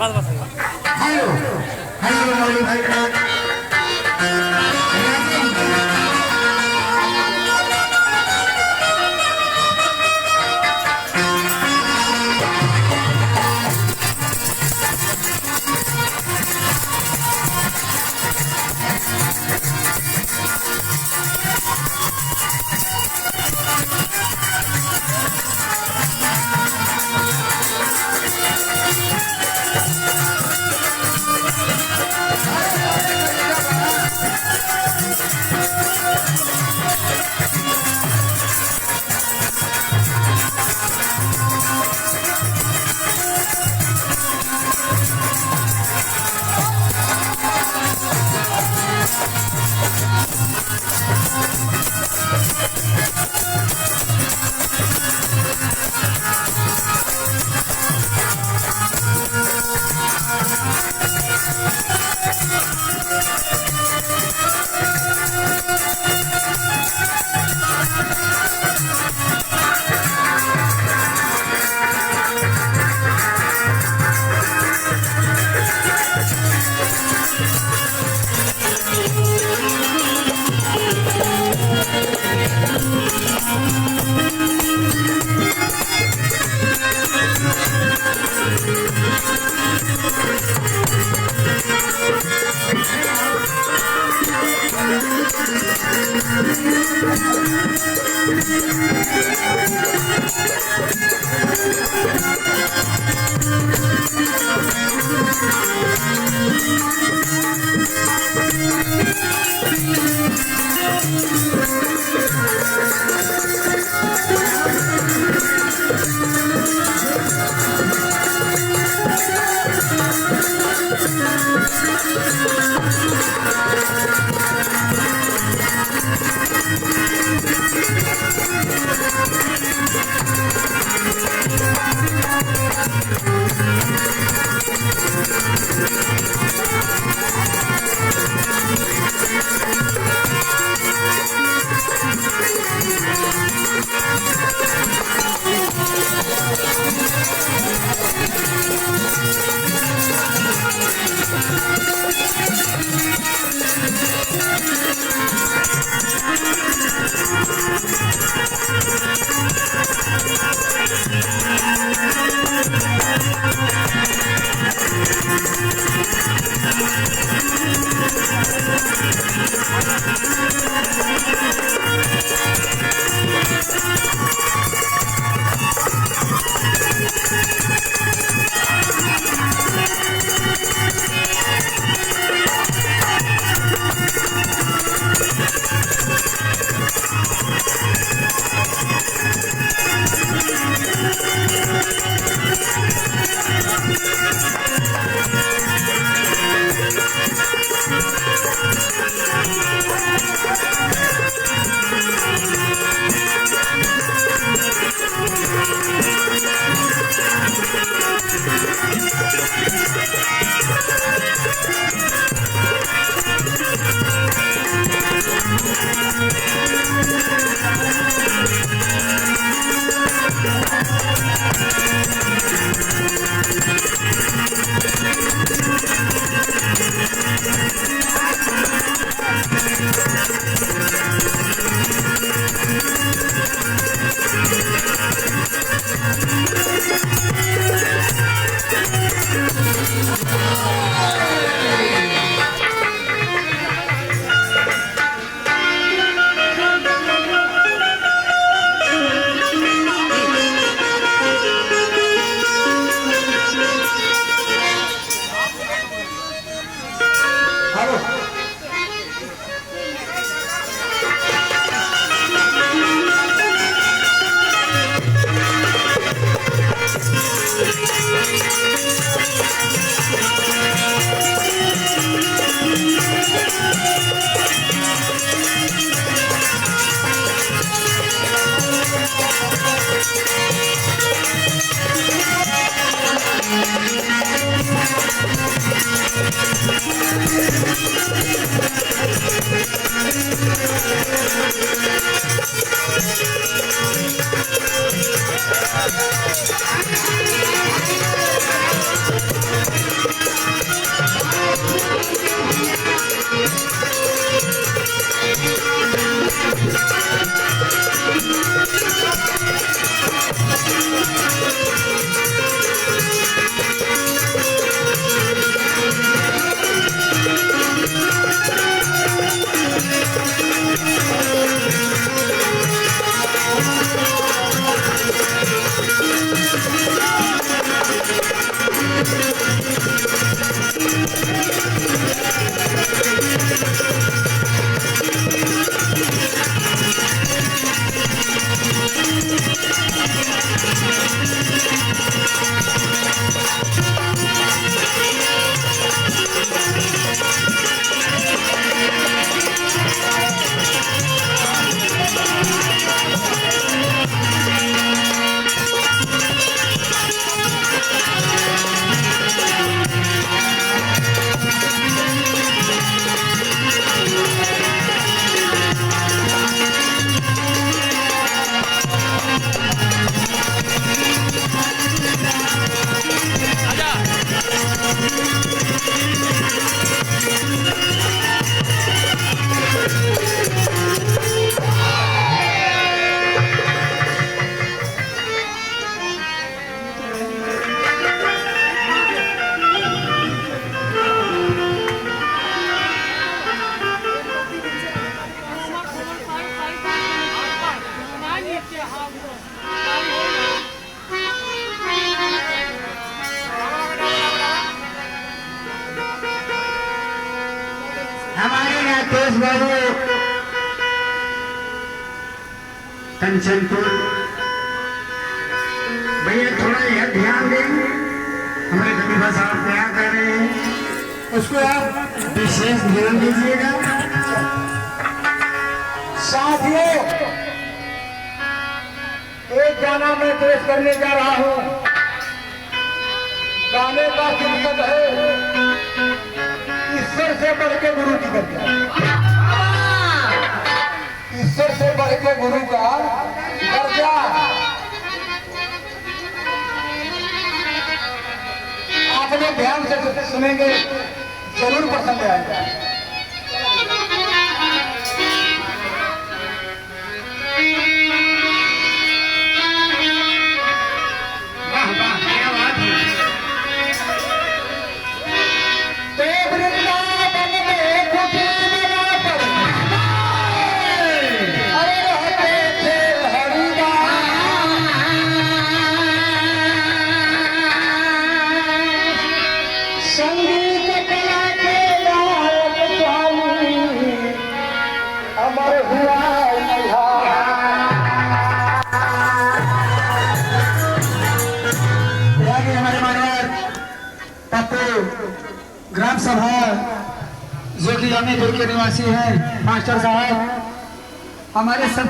Hello hello मौली भाई का राकेश बाबू कंचनपुर, भैया थोड़ा यह ध्यान दें, हमारे खलीफा साहब क्या कर रहे हैं उसको आप विशेष ध्यान दीजिएगा। साथियों, एक गाना मैं पेश करने जा रहा हूं। गाने का कीमत है ईश्वर से बढ़ के गुरु की दर्जा, ईश्वर से बढ़ के गुरु का दर्जा। आपने ध्यान से सुनेंगे जरूर पसंद आएगा। ग्राम सभा जो कि अमीपुर के निवासी हैं मास्टर साहब, हमारे सब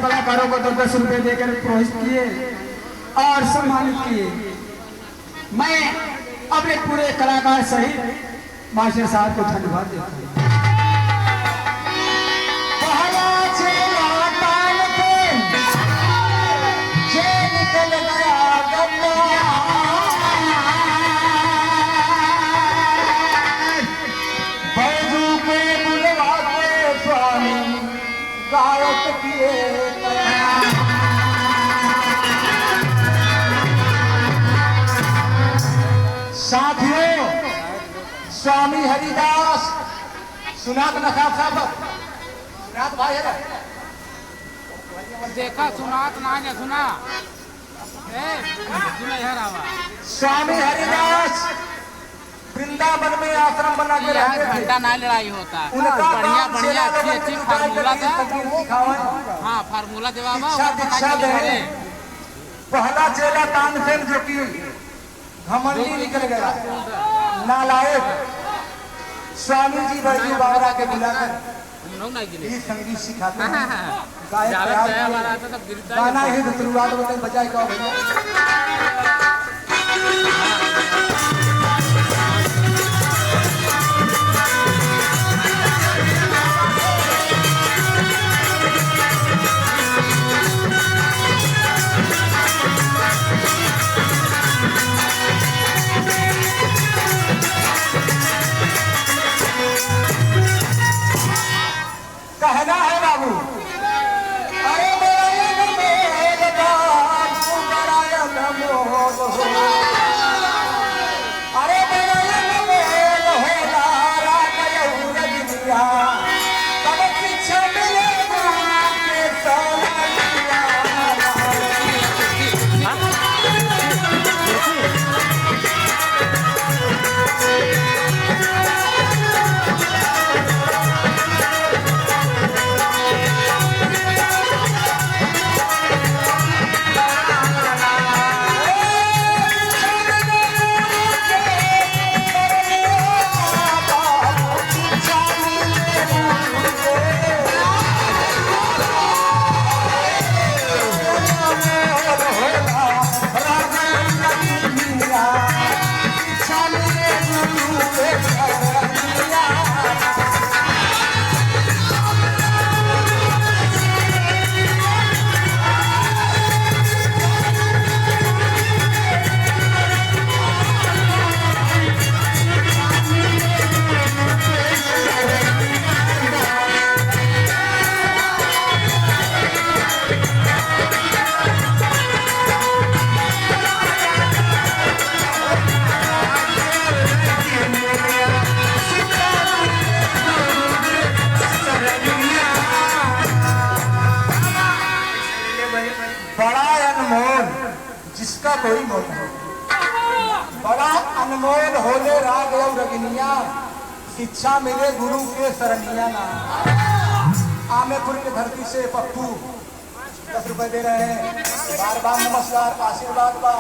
कलाकारों को 10 रुपए देकर प्रोत्साहित किए और सम्मानित किए। मैं अपने पूरे कलाकार सहित मास्टर साहब को धन्यवाद देता हूँ। साथियों, स्वामी हरिदास सुनात नखाब साहब, सुनात भाई है देखा सुनात ना ने सुना स्वामी हरिदास वृंदावन में आश्रम बना के रहते थे। घंटा ना लड़ाई होता, बढ़िया बढ़िया अच्छी फार्मूला था। हाँ, फार्मूला के बाबा दीक्षा दे। पहला चेला तानसेन जो कि घमंडी निकल गया, नालायक, स्वामी जी बैजू बाबरा के बुलाकर ये संगीत सिखाते हैं। गाना ही शुरुआत होते बजाय का भैया। कहना है बाबू, अरे जिसका कोई मोल नहीं, बड़ा अनमोल होले राग और रगनिया शिक्षा मिले गुरु के सरनिया ना। आमेपुर की धरती से पप्पू 10 रुपए दे रहे हैं। बार बार नमस्कार, आशीर्वाद बा।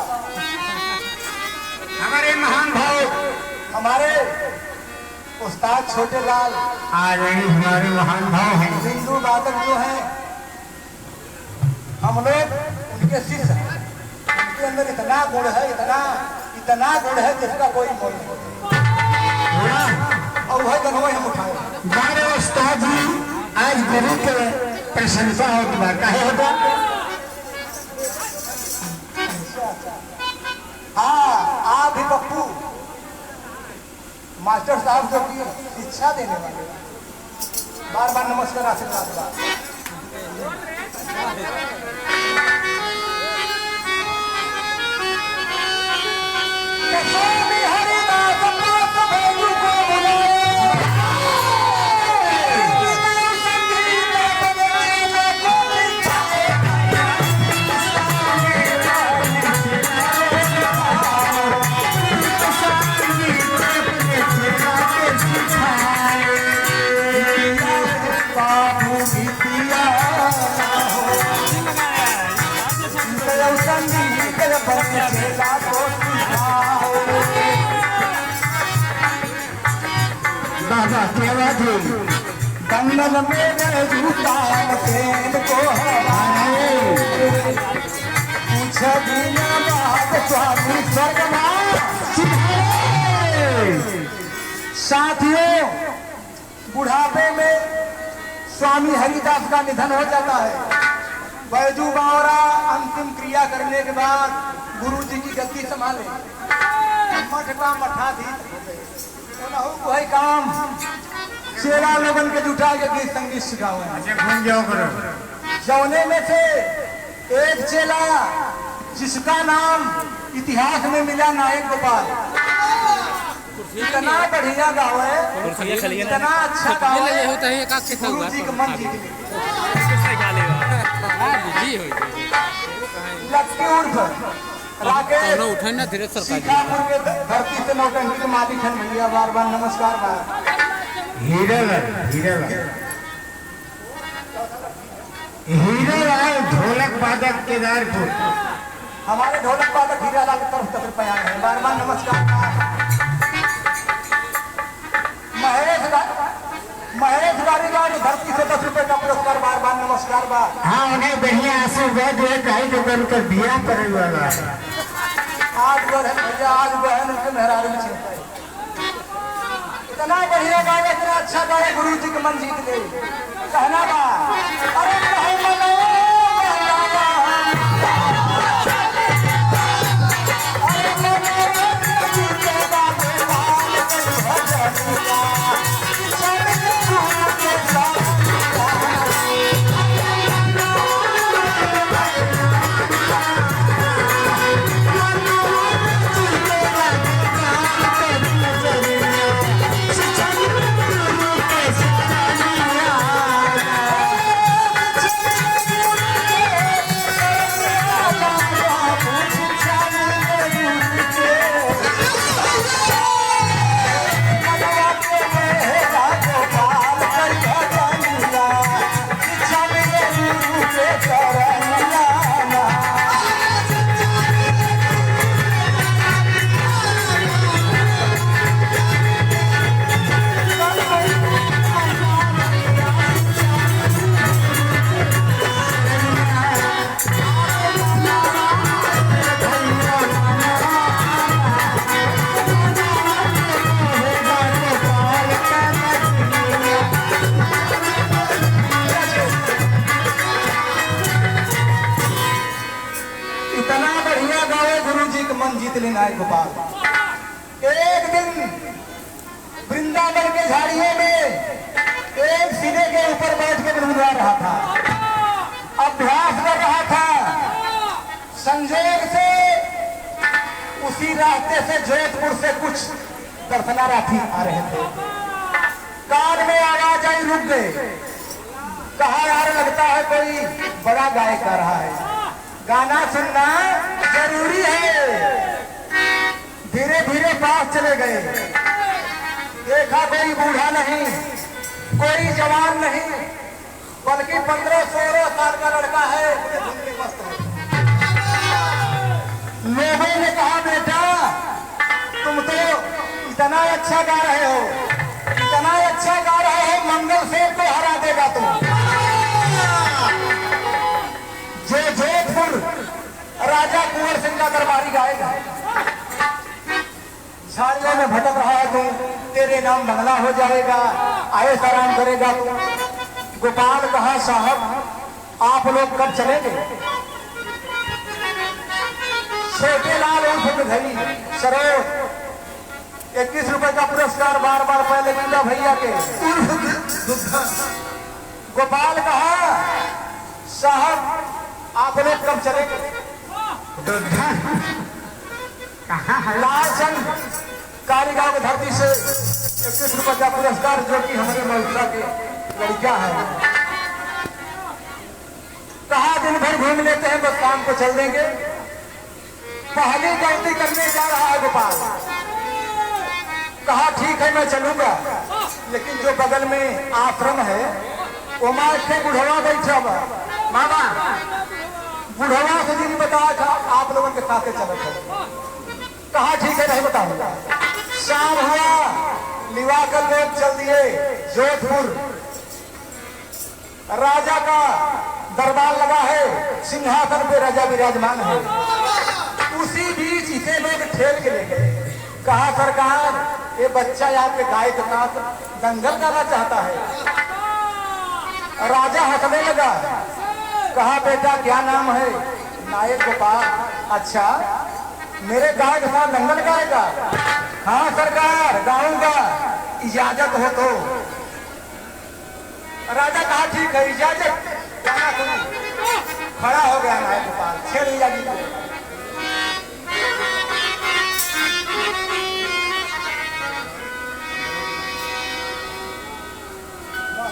हमारे महान भाव हमारे उस्ताद छोटे लाल आज हमारे महान भाव हैं। हिंदू वादक जो हैं, हम लोग उनके शिष्य हैं। उनके अंदर इतना गुण है, इतना गुण है जिसका कोई मोल नहीं। और वही गनवे हम उठाए। हमारे उस्ताद जी आज गुरु के प्रशंसा होता कहे होता। हाँ, आप भी पप्पू मास्टर साहब जो की शिक्षा देने वाले, बार बार नमस्कार, आशीर्वाद बा। स्वामी हरिदास दास भेजू को बुलाए, संगीत बने को लिखाए। बाबू बिटिया संगीत बने को बाबा केवा थे कंगन मेरे जूता तेल को हराए। कुछ दिन बाद स्वामी साथियों, बुढ़ापे में स्वामी हरिदास का निधन हो जाता है। बैजू बावरा अंतिम क्रिया करने के बाद गुरु जी की गद्दी संभाले, मठ का मठाधीश हो गए। वही काम चेला लोगन के जुटा के गीत संगीत सिखावे। जौने में से एक चेला जिसका नाम इतिहास में मिला नायक गोपाल, इतना बढ़िया गाँव है, इतना अच्छा गाँव है, गुरु जी का मन जीत लक्ष्मी उर्फ राकेश सीतापुर के धरती से नौटंकी के मालिक हैं भैया। बार बार नमस्कार बा। हीरालाल ढोलक वादक केदारपुर, हमारे ढोलक वादक हीरालाल की तरफ तक पया है। बार बार नमस्कार। महेश गाड़ी धरती से 10 रुपए का पुरस्कार। बार बार नमस्कार बा। हाँ, उन्हें बढ़िया आशीर्वाद जो कर दिया करे वाला आज बहन भैया, आज बहन उनके मेहरारू में चिंता है। इतना बढ़िया गावे, इतना अच्छा गावे, गुरु जी के मन जीत ले। कहना बा अरे नायक गोपाल। एक दिन वृंदावन के झाड़ियों में एक सीने के ऊपर बैठ के गुनगुना रहा था, अभ्यास कर रहा था। संजोग से उसी रास्ते से जोधपुर से कुछ दर्शनार्थी आ रहे थे। कान में आवाज आई, रुक गए। कहा यार लगता है कोई बड़ा गायक आ रहा है, गाना सुनना जरूरी है। धीरे धीरे पास चले गए। देखा कोई बूढ़ा नहीं, कोई जवान नहीं, बल्कि 15-16 साल का लड़का है। लोगों ने कहा बेटा तुम तो इतना अच्छा गा रहे हो, इतना अच्छा गा रहे हो, मंगल सेन को हरा देगा तुम। जो जोधपुर राजा कुंवर सिंह का दरबारी गाएगा, झाड़ियों में भटक रहा है तुम, तेरे नाम बंगला हो जाएगा, आयेश आराम करेगा तुम। गोपाल कहा साहब आप लोग कब चलेंगे? छोटे लाल उर्फ घड़ी सरोज 21 रुपए का पुरस्कार बार बार पहले मिला भैया के। गोपाल कहा साहब आप लोग कब चलेंगे? लालचंद कारीगांव की धरती से 21 रुपए का पुरस्कार, जो कि हमारे मौसा के लड़का है। कहा दिन भर घूम लेते हैं, बस शाम को चल देंगे। पहली गलती करने जा रहा है गोपाल। कहा ठीक है मैं चलूंगा, लेकिन जो बगल में आश्रम है वो माँ के बुढ़वा बैठा हुआ। मामा बुढ़वा से दिन बताया था आप लोगों के साथ चल थे। कहा ठीक है नहीं बताऊंगा। शाम हुआ, लिवा कर लोग चल दिए जोधपुर। राजा का दरबार लगा है, सिंहासन पे राजा विराजमान है। उसी बीच इसे लोग ठेल के ले गए। कहा सरकार ये बच्चा आपके गाय के साथ दंगल करना चाहता है। राजा हंसने लगा। कहा बेटा क्या नाम है? नायक गोपाल। अच्छा मेरे गाय के साथ दंगल गाएगा? हाँ सरकार गाऊंगा, इजाजत हो तो। राजा कहा ठीक है इजाजत, गाना सुनो। खड़ा हो गया नायक गोपाल, छेड़ लिया गया।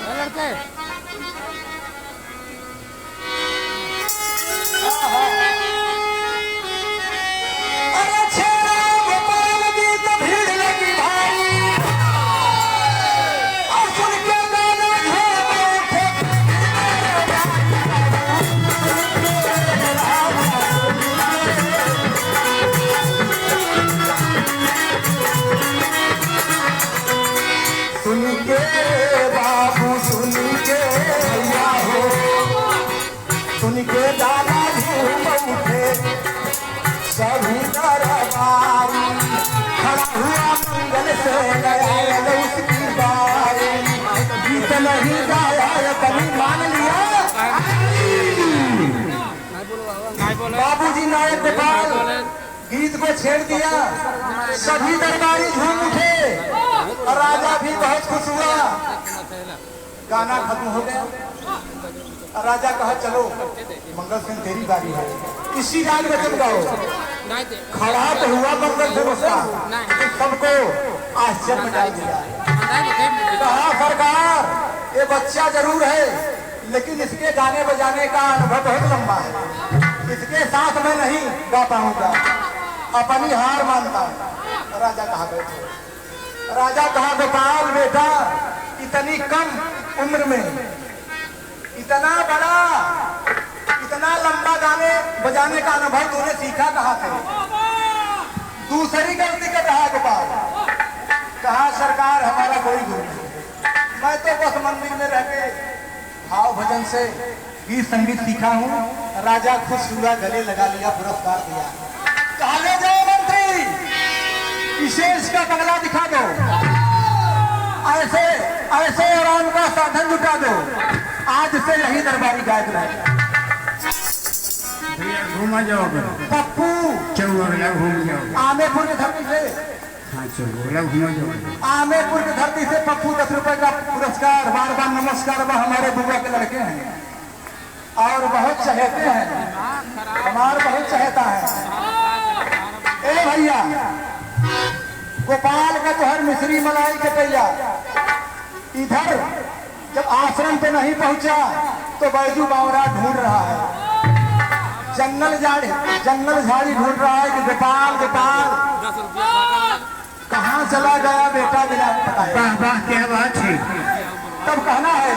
लड़के सभी दरबारी खड़ा हुआ मंगल से गया उसकी बारी। गीत नहीं गाया कभी मान लिया। बाबूजी नायक गोपाल गीत को छेड़ दिया। सभी दरबारी झूम उठे और राजा भी बहुत खुश हुआ। गाना खत्म हो गया। राजा कहा चलो मंगल सिंह तेरी बारी है, इसी राग में तुम गाओ। खड़ा तो हुआ मंगल सिंह उसका, सबको आश्चर्य में डाल दिया। कहा सरकार ये बच्चा जरूर है, लेकिन इसके गाने बजाने का अनुभव बहुत लंबा है, इसके साथ मैं नहीं गा पाऊंगा, अपनी हार मानता हूं। राजा कहा बैठो। राजा कहा गोपाल बेटा इतनी कम उम्र में इतना बड़ा इतना लंबा गाने बजाने का अनुभव तूने सीखा कहाँ से? दूसरी गलती कर रहा गोपाल। कहा सरकार हमारा कोई गुरु नहीं, मैं तो बस मंदिर में रह के भाव भजन से गीत संगीत सीखा हूँ। राजा खुश हुआ, गले लगा लिया, पुरस्कार दिया। कहा ले जाओ मंत्री, विशेष का बंगला दिखा दो, ऐसे ऐसे आराम का साधन जुटा दो, आज से यही दरबारी गायक रहेगा। घूमा जाओ पप्पू चौला घूम जाओ। आमेपुर की धरती से, हाँ चौला घूमा जाओ। आमेपुर की धरती से पप्पू 10 रुपए का पुरस्कार। बार बार नमस्कार। वह हमारे बुआ के लड़के हैं और बहुत चहेते हैं, हमारे बहुत चहेता है। ए भैया गोपाल का तो हर मिश्री मलाई के तैया। इधर जब आश्रम पे नहीं पहुंचा तो बैजू बावरा ढूंढ रहा है, जंगल झाड़ी ढूंढ रहा है कि गोपाल गोपाल। कहाँ चला गया बेटा बिना बताए। वाह वाह क्या बात है। तब कहना है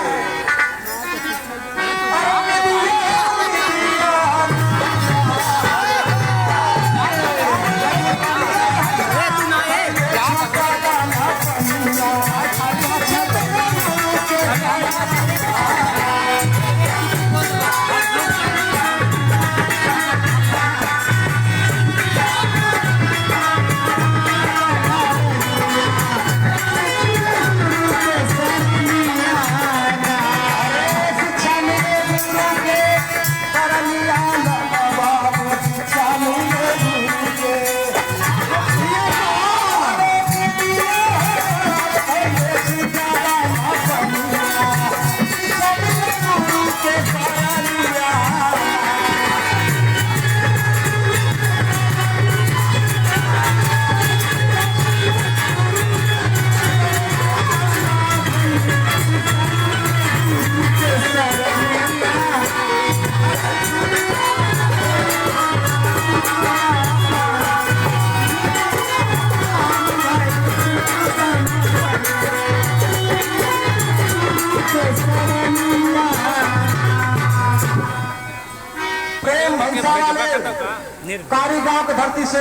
कारी गांव की धरती से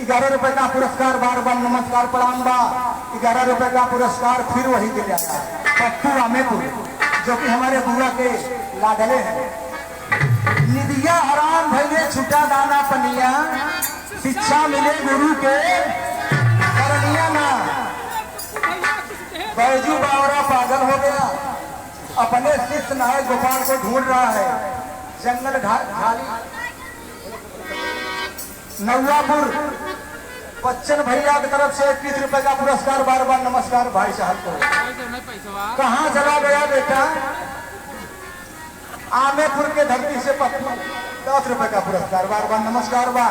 11 रुपए का पुरस्कार, बार बार नमस्कार प्रणाम बा। 11 रुपए का पुरस्कार फिर वही दिया जाता है पप्पू रामेपुर, जो कि हमारे बुआ के लाडले हैं। निदिया हराम भैले छुटा दाना पनिया, शिक्षा मिले गुरु के करनिया ना। बैजू बावरा पागल हो गया, अपने शिष्य नाय गोपाल को ढूंढ रहा है। जंगल ढाली नौवापुर बच्चन भैया की तरफ से 21 रुपए का पुरस्कार, बार बार नमस्कार भाई साहब को। कहाँ चला गया बेटा? आमेपुर के धरती से पप्पू 10 रुपए का पुरस्कार, बार बार नमस्कार बा।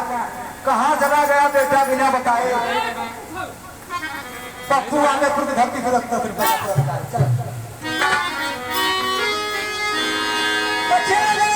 कहाँ चला गया बेटा बिना बताए? पप्पू आमेपुर की धरती से 10 रुपए का पुरस्कार। चलो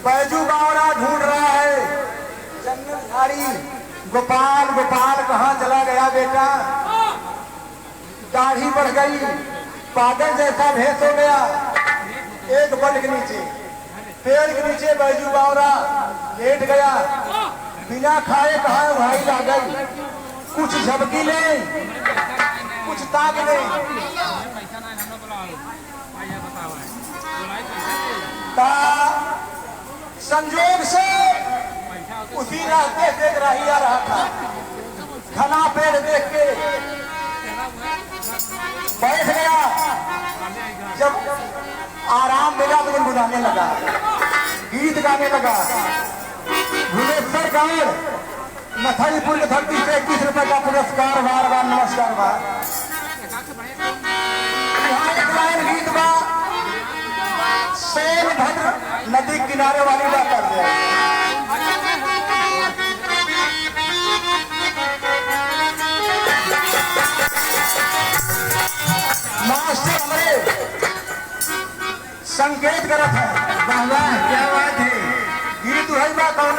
बैजू बावरा ढूंढ रहा है जंगल झाड़ी। गोपाल गोपाल कहाँ चला गया बेटा? दाढ़ी बढ़ गई, पागल जैसा भेष हो गया। एक बल के नीचे, पेड़ के नीचे बैजू बावरा लेट गया। बिना खाए कहा भाई ला गई। कुछ झपकी ले, कुछ ताक ले। संजोग से उसी रास्ते देख रही आ रहा था, घना पेड़ देख के बैठ गया। जब आराम मिला तो गुनगुनाने लगा, गीत गाने लगा। भुवनेश्वर गांव नथाईपुर की धरती से 21 रुपए का पुरस्कार, बार बार नमस्कार बा। यहाँ एक लाइन गीत बा, सोनभद्र नदी किनारे वाली बात कर दिया। मास्टर हमारे संकेत करत है। वाह क्या बात है। गीत है बा कौन?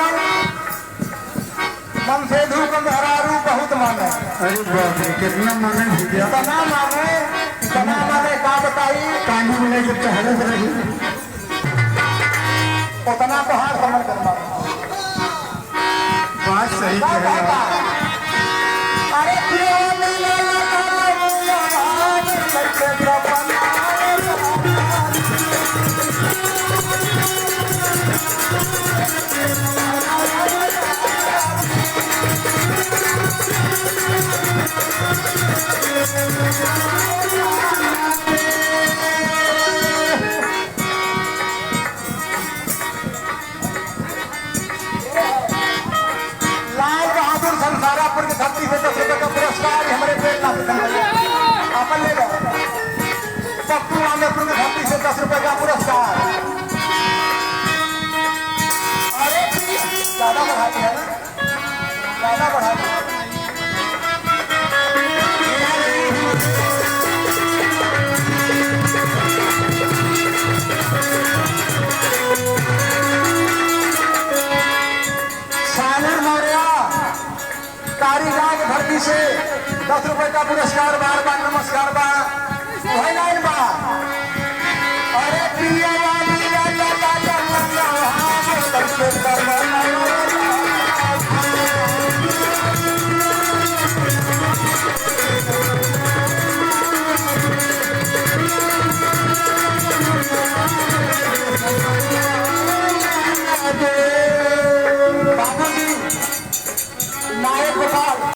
मन से धूप हरारू बहुत माने। अरे बाप रे कितना माने भैया। इतना माने का बताई? पानी मिले जब चहरे से रही उतना तो हार समझ करना। बात सही कह रहा है। अरे प्रधान भैया अपन ले लो पप्पू आमेपुर में धरती से 10 रुपए का पुरस्कार। अरे ज्यादा बढ़ा दिया ना, ज्यादा बढ़ा दिया। सानिर मौर्य कारीगार धरती से 10 रुपए का पुरस्कार। बार बार नमस्कार बा भाई लाइन बा। अरे पिया वाली ला ला ला ला ला ला ला